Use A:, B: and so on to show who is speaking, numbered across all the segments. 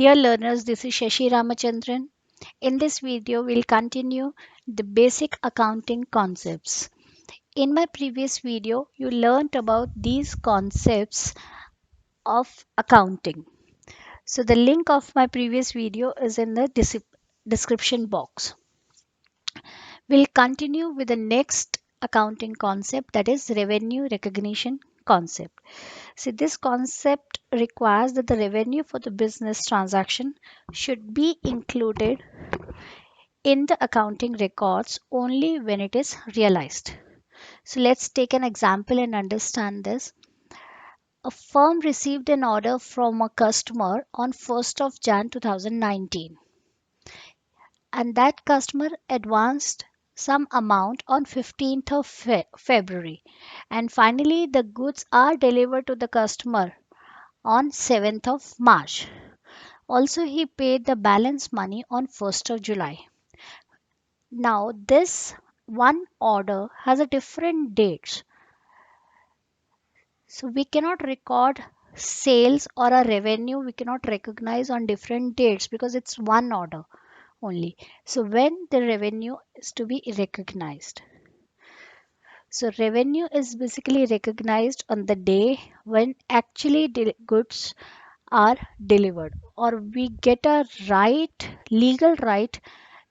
A: Dear learners, this is Shashi Ramachandran. In this video, we'll continue the basic accounting concepts. In my previous video, you learned about these concepts of accounting. So the link of my previous video is in the description box. We'll continue with the next accounting concept, that is revenue recognition concept. See, this concept requires that the revenue for the business transaction should be included in the accounting records only when it is realized. So let's take an example and understand this. A firm received an order from a customer on 1st of Jan 2019, and that customer advanced some amount on 15th of February, and finally the goods are delivered to the customer on 7th of March. Also, he paid the balance money on 1st of July. Now, this one order has a different dates. So we cannot record sales or a revenue, we cannot recognize on different dates because it's one order only. So when the revenue is to be recognized. So revenue is basically recognized on the day when actually goods are delivered, or we get a legal right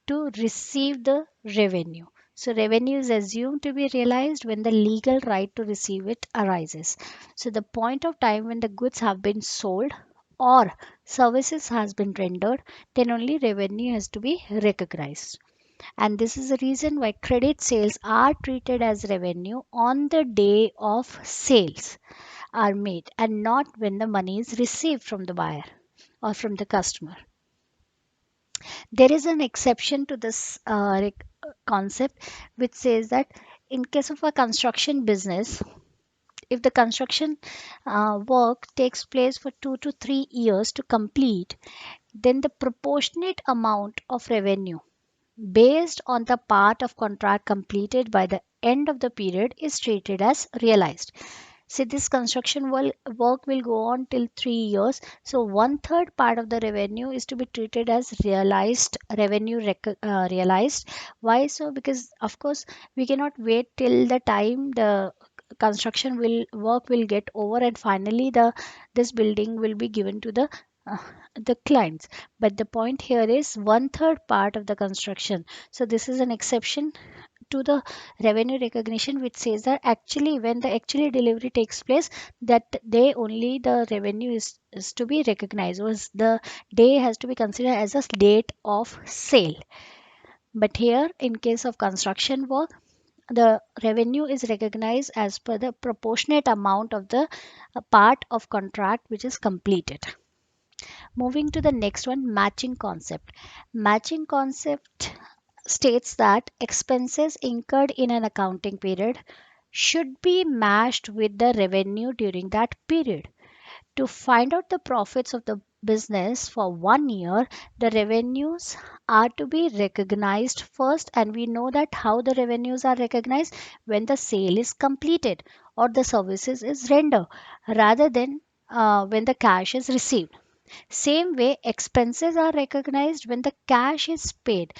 A: to receive the revenue. So revenue is assumed to be realized when the legal right to receive it arises. So the point of time when the goods have been sold or services has been rendered, then only revenue has to be recognized. And this is the reason why credit sales are treated as revenue on the day of sales are made and not when the money is received from the buyer or from the customer. There is an exception to this concept which says that in case of a construction business, if the construction work takes place for 2 to 3 years to complete, then the proportionate amount of revenue based on the part of contract completed by the end of the period is treated as realized. See, this construction work will go on till 3 years. So, one third part of the revenue is to be treated as realized revenue, realized. Why so? Because, of course, we cannot wait till the time the construction will work will get over and finally this building will be given to uh, the clients. But the point here is one third part of the construction. So, this is an exception to the revenue recognition which says that actually when the actually delivery takes place, that day only the revenue is to be recognized, was the day has to be considered as a date of sale. But here in case of construction work, the revenue is recognized as per the proportionate amount of the part of contract which is completed. Moving to the next one, matching concept. Matching concept states that expenses incurred in an accounting period should be matched with the revenue during that period. To find out the profits of the business for 1 year, the revenues are to be recognized first, and we know that how the revenues are recognized when the sale is completed or the services is rendered rather than when the cash is received. Same way, expenses are recognized when the cash is paid.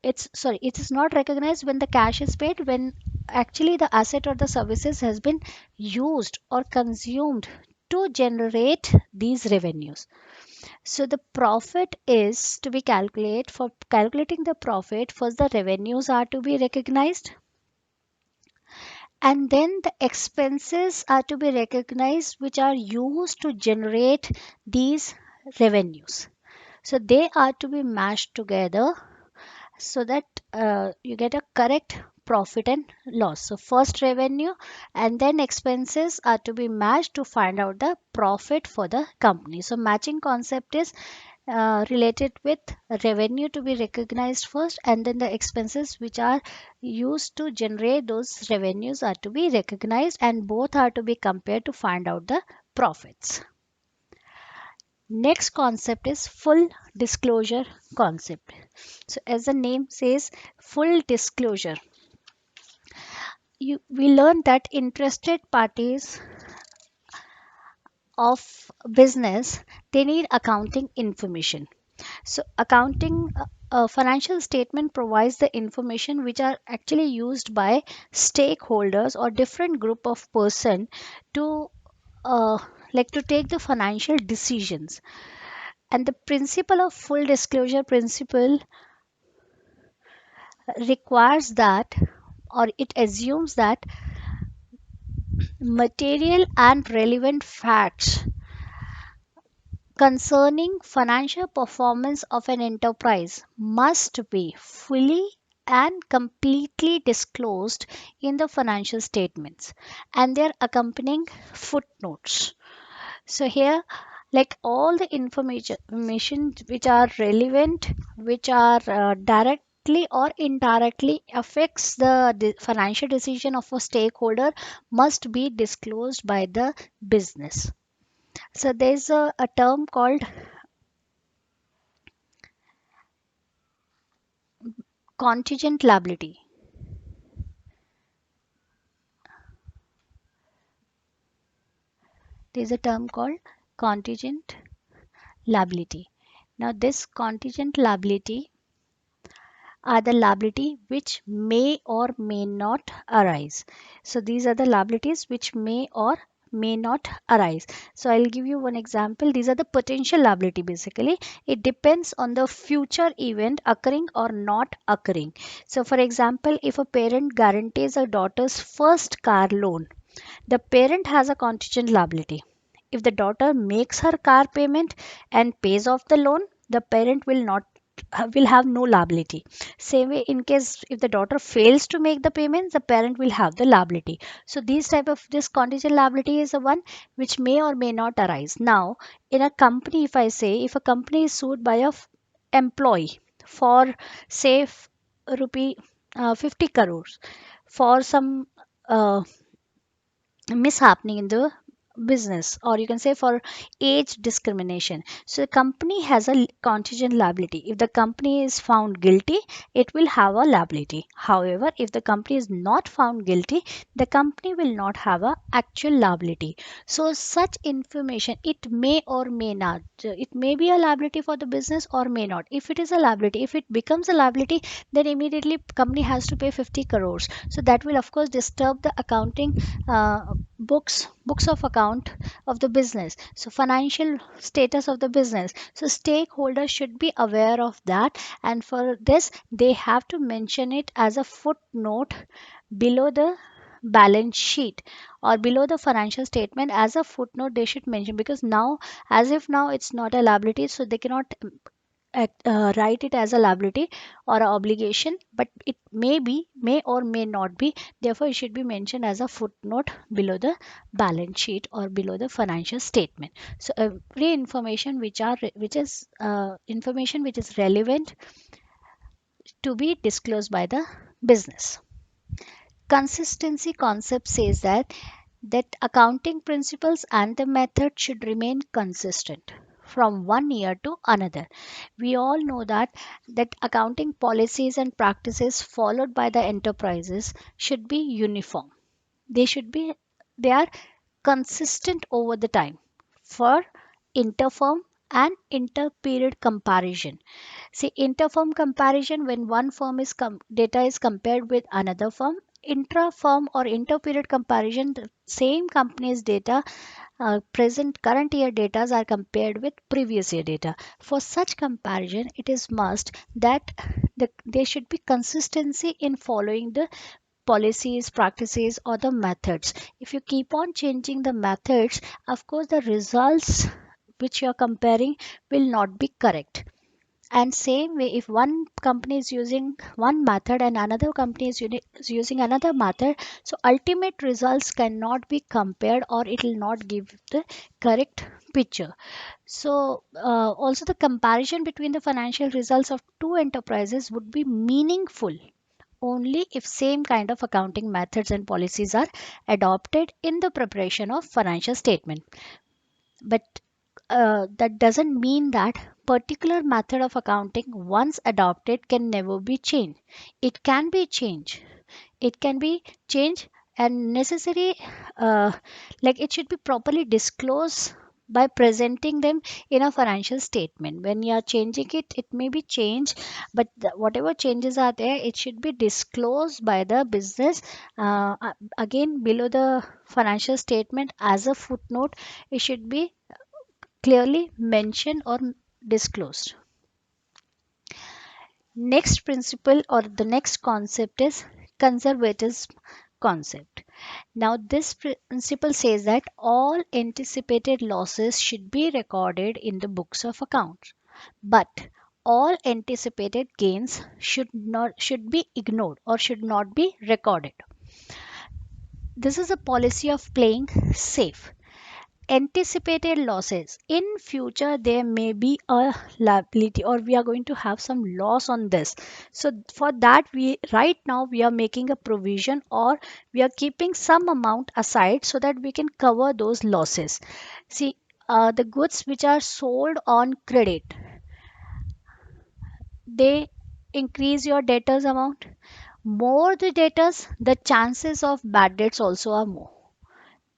A: It is not recognized when the cash is paid, when actually the asset or the services has been used or consumed to generate these revenues. So the profit is to be calculated. For calculating the profit, first the revenues are to be recognized, and then the expenses are to be recognized which are used to generate these revenues. So they are to be matched together so that you get a correct profit and loss. So first revenue and then expenses are to be matched to find out the profit for the company. So matching concept is related with revenue to be recognized first, and then the expenses which are used to generate those revenues are to be recognized, and both are to be compared to find out the profits. Next concept is full disclosure concept. So as the name says, full disclosure. We learned that interested parties of business, they need accounting information. So accounting financial statement provides the information which are actually used by stakeholders or different group of person to uh, to take the financial decisions. And the principle of full disclosure principle requires that, or it assumes that material and relevant facts concerning financial performance of an enterprise must be fully and completely disclosed in the financial statements and their accompanying footnotes. So here, like all the information which are relevant, which are directly or indirectly affects the financial decision of a stakeholder, must be disclosed by the business. So there's a term called contingent liability. There's a term called contingent liability. Now, this contingent liability are the liability which may or may not arise. So, these are the liabilities which may or may not arise. So, I'll give you one example. These are the potential liability basically. It depends on the future event occurring or not occurring. So, for example, if a parent guarantees a daughter's first car loan, the parent has a contingent liability. If the daughter makes her car payment and pays off the loan, the parent will have no liability. Same way, in case if the daughter fails to make the payments, the parent will have the liability. So these type of this contingent liability is the one which may or may not arise. Now, in a company, if I say if a company is sued by a employee for say rupee 50 crores for some uh, mishappening in the business, or you can say for age discrimination, so the company has a contingent liability. If the company is found guilty, it will have a liability. However, if the company is not found guilty, the company will not have a actual liability. So such information, it may or may not, it may be a liability for the business or may not. If it is a liability, if it becomes a liability, then immediately company has to pay 50 crores. So that will of course disturb the accounting books of account of the business, so financial status of the business. So stakeholders should be aware of that, and for this they have to mention it as a footnote below the balance sheet or below the financial statement. As a footnote they should mention, because now, as if now it's not a liability, so they cannot write it as a liability or a obligation, but it may or may not be. Therefore, it should be mentioned as a footnote below the balance sheet or below the financial statement. So, every information which is information which is relevant to be disclosed by the business. Consistency concept says that accounting principles and the method should remain consistent from one year to another. We all know that accounting policies and practices followed by the enterprises should be uniform. They should be they are consistent over the time for interfirm and interperiod comparison. See, interfirm comparison, when one firm is data is compared with another firm. Intra-firm or interperiod comparison, the same company's data, present current year data are compared with previous year data. For such comparison, it is must that there should be consistency in following the policies, practices, or the methods. If you keep on changing the methods, of course, the results which you are comparing will not be correct. And same way, if one company is using one method and another company is using another method, so ultimate results cannot be compared or it will not give the correct picture. So also the comparison between the financial results of two enterprises would be meaningful only if same kind of accounting methods and policies are adopted in the preparation of financial statement. But that doesn't mean that particular method of accounting once adopted can never be changed. It can be changed. It can be changed and necessary, uh, like it should be properly disclosed by presenting them in a financial statement. When you are changing it, it may be changed, but whatever changes are there, it should be disclosed by the business. Again, below the financial statement as a footnote, it should be clearly mentioned or disclosed. Next principle or the next concept is conservatism concept. Now, this principle says that all anticipated losses should be recorded in the books of accounts, but all anticipated gains should be ignored or should not be recorded. This is a policy of playing safe. Anticipated losses in future, there may be a liability or we are going to have some loss on this. So for that, we right now we are making a provision or we are keeping some amount aside so that we can cover those losses. See, the goods which are sold on credit, they increase your debtors amount. More the debtors, the chances of bad debts also are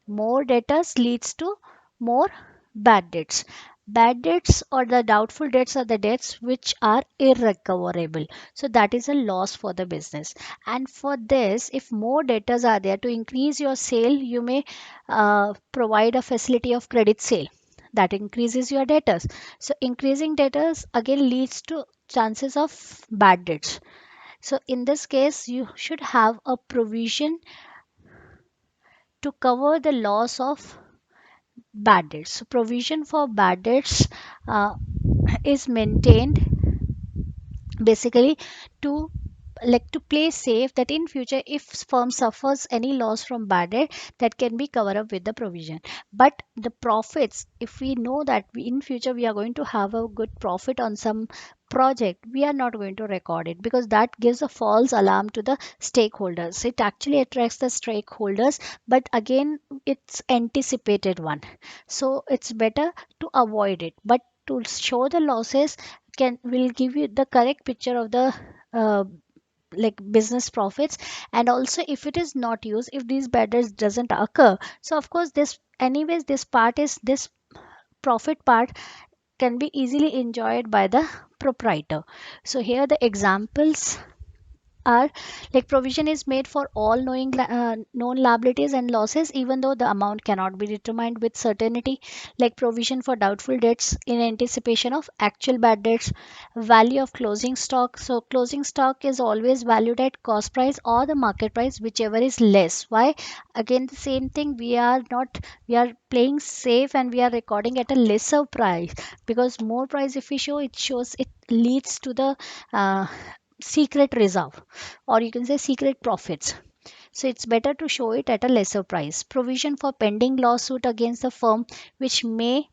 A: more debtors leads to more bad debts. Bad debts or the doubtful debts are the debts which are irrecoverable. So that is a loss for the business. And for this, if more debtors are there to increase your sale, you may provide a facility of credit sale. That increases your debtors. So increasing debtors again leads to chances of bad debts. So in this case, you should have a provision to cover the loss of bad debts. So provision for bad debts uh, is maintained basically to to play safe that in future if firm suffers any loss from bad debt, that can be covered up with the provision. But the profits, if we know that in future we are going to have a good profit on some project, we are not going to record it because that gives a false alarm to the stakeholders. It actually attracts the stakeholders, but again it's anticipated one, so it's better to avoid it. But to show the losses can will give you the correct picture of the uh, business profits. And also if it is not used, if these bad debts doesn't occur, so of course this anyways this profit part can be easily enjoyed by the proprietor. So here the examples are provision is made for all known liabilities and losses even though the amount cannot be determined with certainty, like provision for doubtful debts in anticipation of actual bad debts. Value of closing stock, so closing stock is always valued at cost price or the market price, whichever is less. Why? Again the same thing, we are playing safe and we are recording at a lesser price, because more price if we show, it shows it leads to the secret reserve, or you can say secret profits. So it's better to show it at a lesser price. Provision for pending lawsuit against the firm which may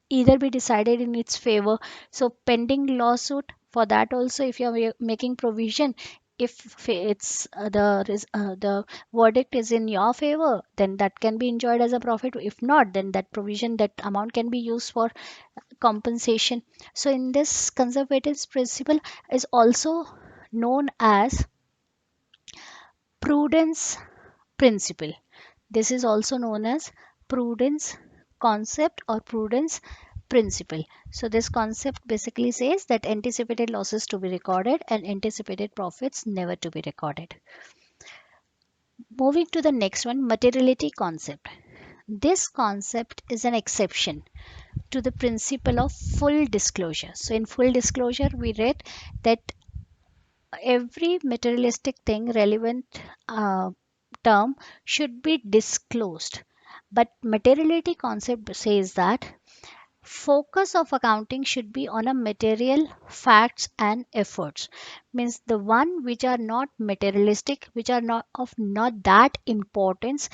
A: either be decided in its favor. So pending lawsuit, for that also if you are making provision, if it's the verdict is in your favor, then that can be enjoyed as a profit. If not, then that provision, that amount can be used for compensation. So in this conservative principle is also known as prudence principle. This is also known as prudence concept or prudence principle. So this concept basically says that anticipated losses to be recorded and anticipated profits never to be recorded. Moving to the next one, materiality concept. This concept is an exception to the principle of full disclosure. So in full disclosure, we read that every materialistic thing relevant term should be disclosed. But materiality concept says that focus of accounting should be on a material facts and efforts, means the one which are not materialistic, which are not that importance,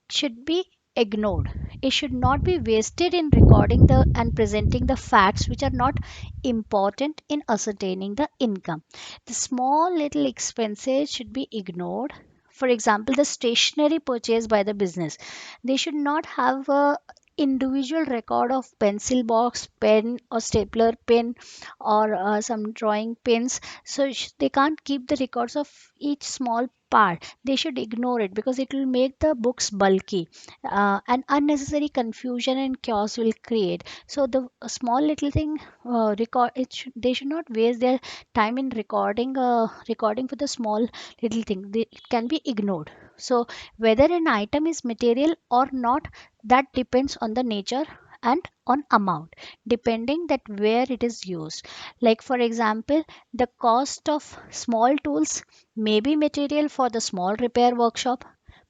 A: should be ignored. It should not be wasted in recording the and presenting the facts which are not important in ascertaining the income. The small little expenses should be ignored. For example, the stationery purchased by the business, they should not have a individual record of pencil box, pen or stapler pin, or some drawing pins. So they can't keep the records of each small part, they should ignore it because it will make the books bulky, and unnecessary confusion and chaos will create. So the a small little thing, they should not waste their time in recording for the small little thing. It can be ignored. So whether an item is material or not, that depends on the nature and on amount, depending that where it is used. Like for example, the cost of small tools may be material for the small repair workshop,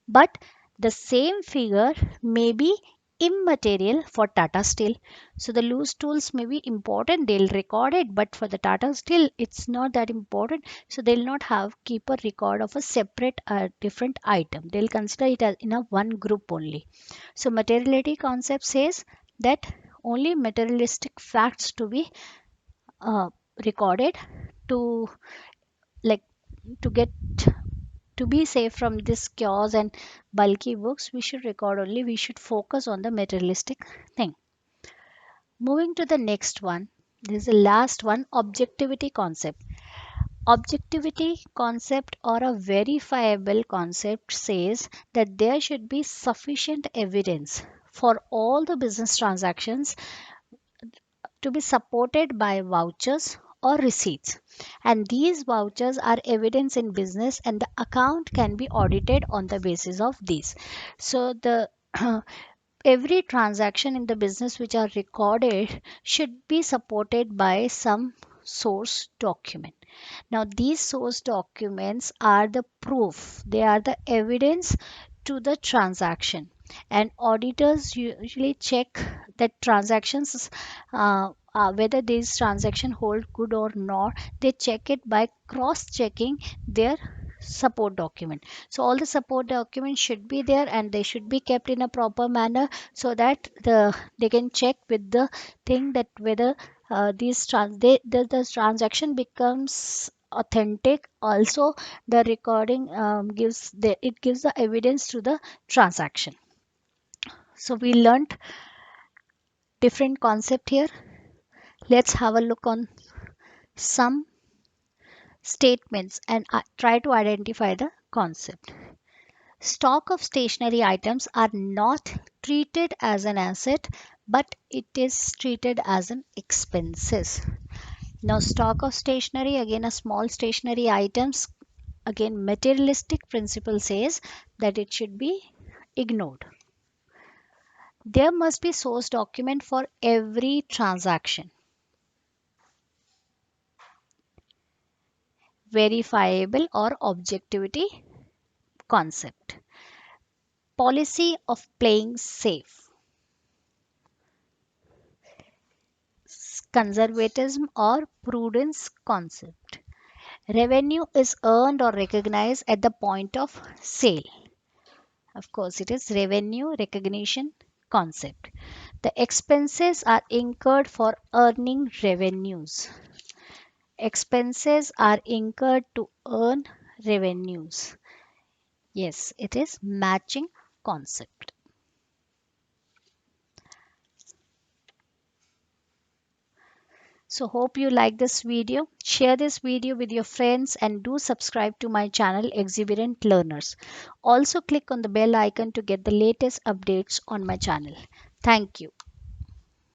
A: but the same figure may be immaterial for Tata Steel. So the loose tools may be important, they'll record it, but for the Tata Steel, it's not that important. So they'll not have keep a record of a separate different item. They'll consider it as in a one group only. So materiality concept says that only materialistic facts to be uh, recorded to like to get to be safe from this chaos and bulky books. We should record only, we should focus on the materialistic thing. Moving to the next one, this is the last one, objectivity concept. Objectivity concept or a verifiable concept says that there should be sufficient evidence for all the business transactions to be supported by vouchers or receipts. And these vouchers are evidence in business, and the account can be audited on the basis of these. So the every transaction in the business which are recorded should be supported by some source document. Now these source documents are the proof, they are the evidence to the transaction, and auditors usually check that transactions, whether these transaction hold good or not. They check it by cross checking their support document. So all the support documents should be there, and they should be kept in a proper manner, so that they can check with the thing that whether the transaction becomes authentic. Also the recording it gives the evidence to the transaction. So we learned different concept here. Let's have a look on some statements and try to identify the concept. Stock of stationery items are not treated as an asset, but it is treated as an expenses. Now stock of stationery, again a small stationery items, again materialistic principle says that it should be ignored. There must be source document for every transaction. Verifiable or objectivity concept. Policy of playing safe. Conservatism or prudence concept. Revenue is earned or recognized at the point of sale. Of course, it is revenue recognition concept. The expenses are incurred for earning revenues. Expenses are incurred to earn revenues. Yes, it is matching concept. So hope you like this video. Share this video with your friends and do subscribe to my channel Exuberant Learners. Also click on the bell icon to get the latest updates on my channel. Thank you.